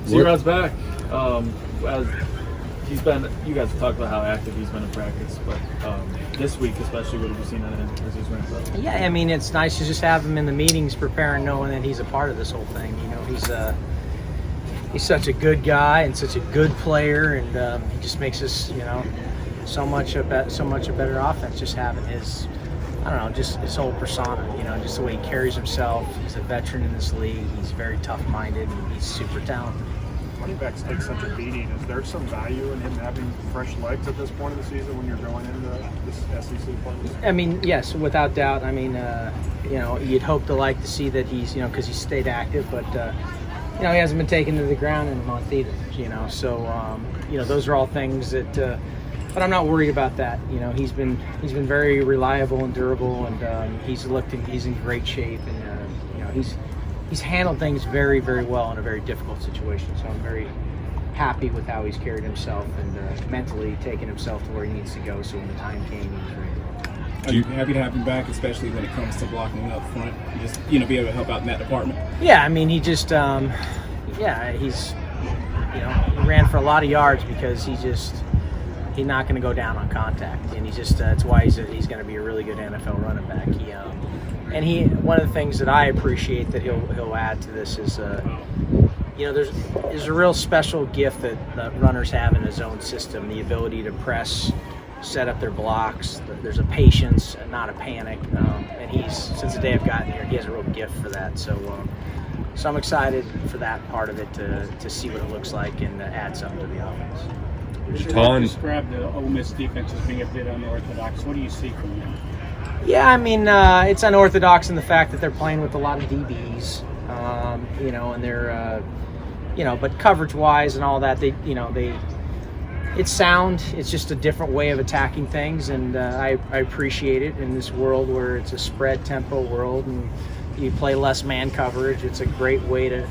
C-Rod's back. As you guys have talked about how active he's been in practice, but this week especially, what have you seen out of him as he's ramped up? Yeah, I mean, it's nice to just have him in the meetings preparing, knowing that he's a part of this whole thing. You know, he's such a good guy and such a good player, and he just makes us, you know, so much a better offense. Just having his, I don't know, just his whole persona. You know, just the way he carries himself. He's a veteran in this league. He's very tough-minded, and he's super talented. Running backs take such a beating. Is there some value in him having fresh legs at this point of the season when you're going into this SEC play? I mean, yes, without doubt. I mean, you know, you'd hope to like to see that he's, you know, because he's stayed active, but you know, he hasn't been taken to the ground in a month either. You know, so you know, those are all things that. But I'm not worried about that. You know, he's been very reliable and durable, and he's in great shape, and you know, he's handled things very, very well in a very difficult situation. So I'm very happy with how he's carried himself and mentally taken himself to where he needs to go. So when the time came, he was ready. Are you happy to have him back, especially when it comes to blocking up front? Just, you know, be able to help out in that department. Yeah, I mean, he just, yeah, he's, you know, he ran for a lot of yards because he's not going to go down on contact, and he's just that's why he's going to be a really good NFL running back. One of the things that I appreciate that he'll add to this is, you know, there's a real special gift that runners have in his own system, the ability to press, set up their blocks. There's a patience, not a panic, and since the day I've gotten here, he has a real gift for that. So I'm excited for that part of it to see what it looks like and add something to the offense. You described the Ole Miss defense as being a bit unorthodox. What do you see from them? Yeah, I mean, it's unorthodox in the fact that they're playing with a lot of DBs, you know, and they're, you know, but coverage-wise and all that, it's sound. It's just a different way of attacking things, and I appreciate it in this world where it's a spread tempo world and you play less man coverage. It's a great way to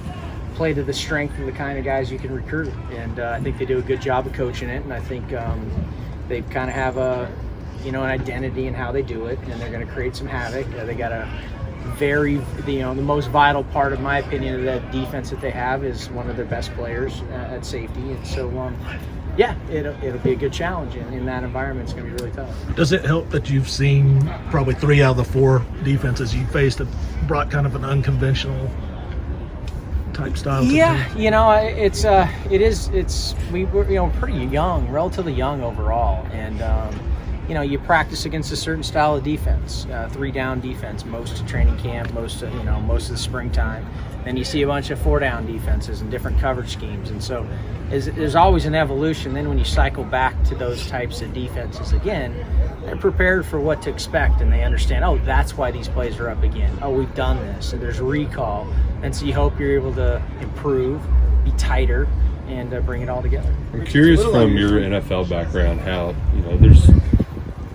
play to the strength of the kind of guys you can recruit, and I think they do a good job of coaching it, and I think they kind of have an identity in how they do it, and they're going to create some havoc. They got a the most vital part, of my opinion, of that defense that they have is one of their best players at safety, and so yeah, it'll be a good challenge, and in that environment, it's going to be really tough. Does it help that you've seen probably 3 out of the 4 defenses you faced have brought kind of an unconventional type style? Yeah, you know, we were, you know, pretty young, relatively young overall, and you know, you practice against a certain style of defense, 3-down defense, most of training camp, most of the springtime. Then you see a bunch of 4-down defenses and different coverage schemes, and so there's always an evolution. Then when you cycle back to those types of defenses again, they're prepared for what to expect, and they understand, oh, that's why these plays are up again. Oh, we've done this, and there's recall, and so you hope you're able to improve, be tighter, and bring it all together. I'm curious from your NFL background how, you know, there's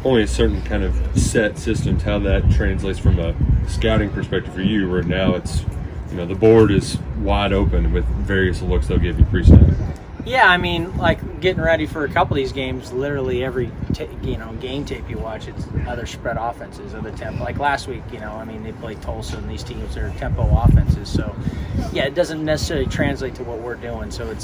only a certain kind of set systems, how that translates from a scouting perspective for you, where now it's, you know, the board is wide open with various looks they'll give you pre-snap. Yeah, I mean, like getting ready for a couple of these games, literally every game tape you watch, it's other spread offenses, other tempo. Like last week, you know, I mean, they played Tulsa, and these teams are tempo offenses. So, yeah, it doesn't necessarily translate to what we're doing. So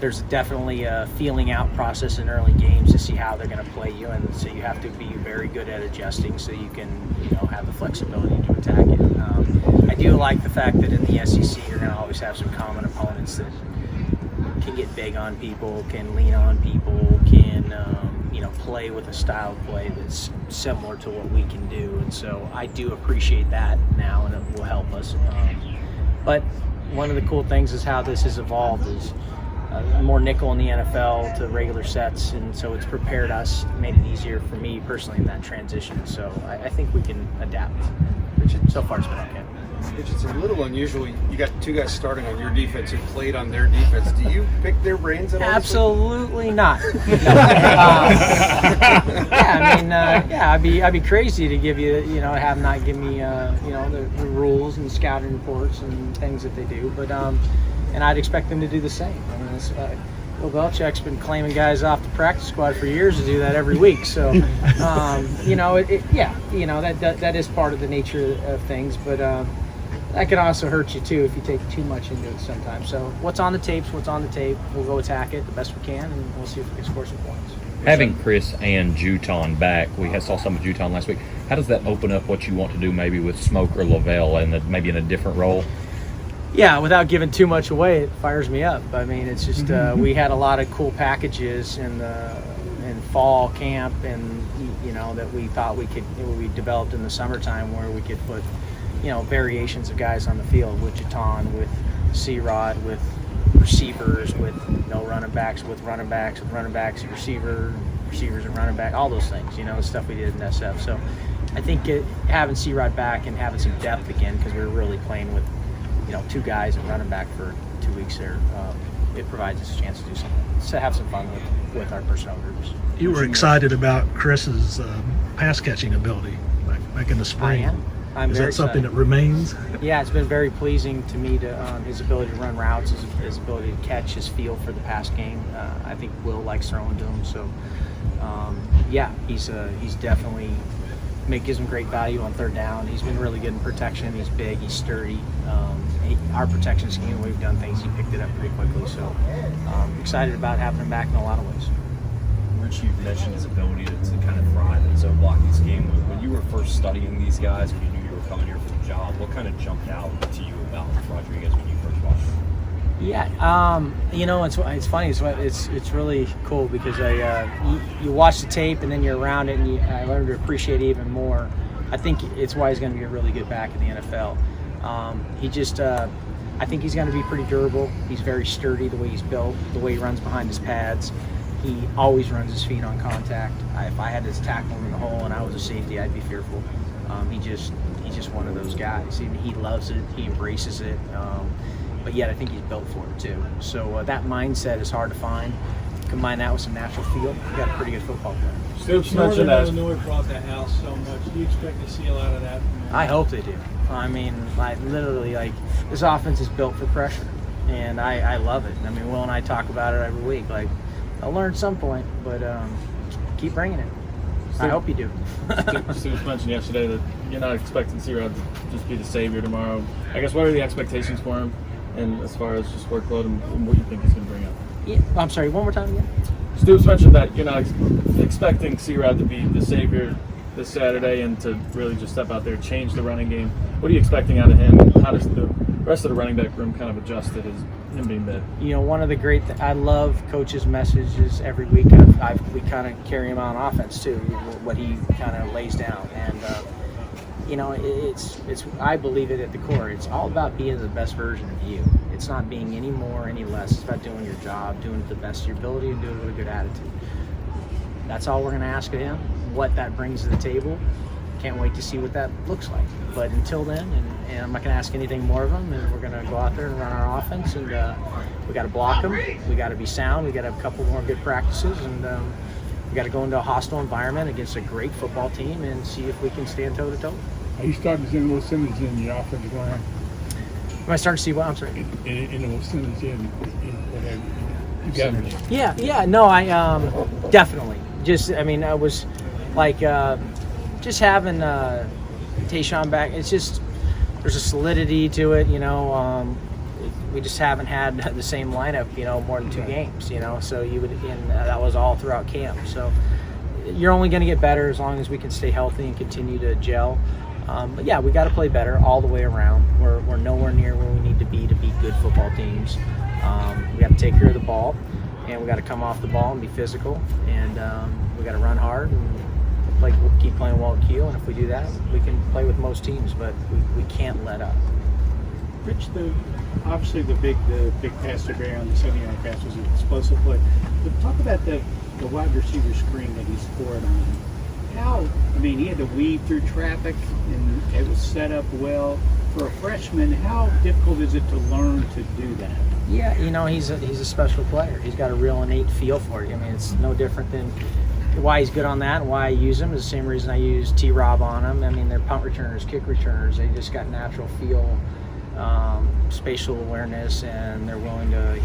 there's definitely a feeling out process in early games to see how they're going to play you, and so you have to be very good at adjusting so you can, you know, have the flexibility to attack it. I do like the fact that in the SEC you're going to always have some common opponents that can get big on people, can lean on people, can play with a style of play that's similar to what we can do, and so I do appreciate that now, and it will help us. But one of the cool things is how this has evolved is more nickel in the NFL to regular sets, and so it's prepared us, made it easier for me personally in that transition. So I think we can adapt. So far it's been okay. It's a little unusual. You got 2 guys starting on your defense who played on their defense. Do you pick their brains at all? Absolutely not. I'd be crazy to give you, have not give me, the rules and scouting reports and things that they do. But and I'd expect them to do the same. I mean, Bill Belichick's been claiming guys off the practice squad for years to do that every week. So, that is part of the nature of things. But that can also hurt you too if you take too much into it sometimes. So what's on the tape's what's on the tape. We'll go attack it the best we can, and we'll see if we can score some points. Having Chris and Juton back, saw some of Juton last week. How does that open up what you want to do maybe with Smoke or Lavelle and maybe in a different role? Yeah, without giving too much away, it fires me up. I mean, it's just we had a lot of cool packages in fall camp, and that we thought we developed in the summertime where we could put variations of guys on the field with Juton, with C-Rod, with receivers, with running backs, with running backs, receivers and running back, all those things, the stuff we did in SF. So I think having C-Rod back and having some depth again, because we were really playing with two guys and running back for 2 weeks there, it provides us a chance to do something, to have some fun with our personnel groups. You were excited about Chris's pass catching ability back in the spring. I am. I'm Is very that something excited. that remains? Yeah, it's been very pleasing to me to his ability to run routes, his ability to catch, his feel for the pass game. I think Will likes throwing to him, so he's definitely gives him great value on third down. He's been really good in protection. He's big, he's sturdy. Our protection scheme, we've done things, he picked it up pretty quickly. So excited about having him back in a lot of ways. Rich, you mentioned his ability to kind of thrive in his own blocking scheme. When you were first studying these guys, when you knew you were coming here for the job, what kind of jumped out to you about Rodriguez when you first watched him? Yeah, it's funny. It's really cool because you watch the tape and then you're around it, and I learned to appreciate it even more. I think it's why he's going to be a really good back in the NFL. I think he's going to be pretty durable. He's very sturdy the way he's built, the way he runs behind his pads. He always runs his feet on contact. If I had to tackle him in the hole and I was a safety, I'd be fearful. He's just one of those guys. He loves it. He embraces it. But yet I think he's built for it too. So that mindset is hard to find. Combine that with some natural feel, you got a pretty good football player. Stoops mentioned that. Illinois brought the house so much. Do you expect to see a lot of that? I hope they do. I mean, literally, this offense is built for pressure, and I love it. I mean, Will and I talk about it every week. I'll learn at some point, but keep bringing it. I hope you do. Stoops mentioned yesterday that you're not expecting C-Rod to just be the savior tomorrow. I guess what are the expectations for him, and as far as just workload and what you think he's going to bring up? Yeah, I'm sorry, one more time again? Stoops mentioned that you're not expecting C-Rod to be the savior this Saturday and to really just step out there, change the running game. What are you expecting out of him? How does the rest of the running back room kind of adjust to him being there? One of the great I love Coach's messages every week. We kind of carry him on offense too, what he kind of lays down. And it's I believe it at the core. It's all about being the best version of you. It's not being any more, any less. It's about doing your job, doing it to the best of your ability, and doing it with a good attitude. That's all we're going to ask of him. What that brings to the table, can't wait to see what that looks like. But until then, and I'm not going to ask anything more of him, and we're going to go out there and run our offense, and we got to block them. We got to be sound. We got to have a couple more good practices, and we got to go into a hostile environment against a great football team and see if we can stand toe to toe. Are you starting to see Will Simmons in your offensive line? Am I starting to see what? I'm sorry. In the Will Simmons in whatever you got him. Yeah. No, I definitely. I was just having Tayshaun back. It's just there's a solidity to it. We just haven't had the same lineup. More than 2 games. So that was all throughout camp. So you're only going to get better as long as we can stay healthy and continue to gel. But yeah, we got to play better all the way around. We're nowhere near where we need to be good football teams. We got to take care of the ball, and we got to come off the ball and be physical, and we got to run hard and keep playing well at Q. And if we do that, we can play with most teams, but we can't let up. Rich, obviously the big pass to Barry on the 79 pass was an explosive play. But talk about the wide receiver screen that he scored on. He had to weave through traffic, and it was set up well. For a freshman, how difficult is it to learn to do that? Yeah, he's a special player. He's got a real innate feel for it. It's no different than why he's good on that and why I use him is the same reason I use T-Rob on him. They're punt returners, kick returners. They just got natural feel, spatial awareness, and they're willing to,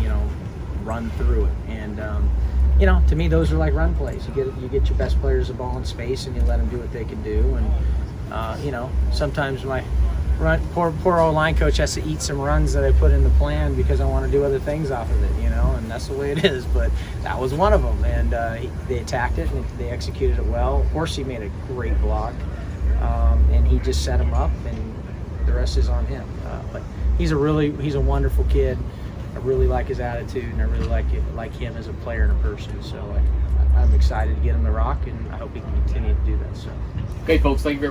run through it. And to me, those are like run plays. You get your best players the ball in space, and you let them do what they can do. And sometimes my poor old line coach has to eat some runs that I put in the plan because I want to do other things off of it, and that's the way it is. But that was one of them, and they attacked it and they executed it well. Horsey made a great block, and he just set him up, and the rest is on him. But he's a wonderful kid. I really like his attitude, and I really like him as a player and a person. So I'm excited to get him the rock, and I hope he can continue to do that. So. Okay, folks, thank you very much.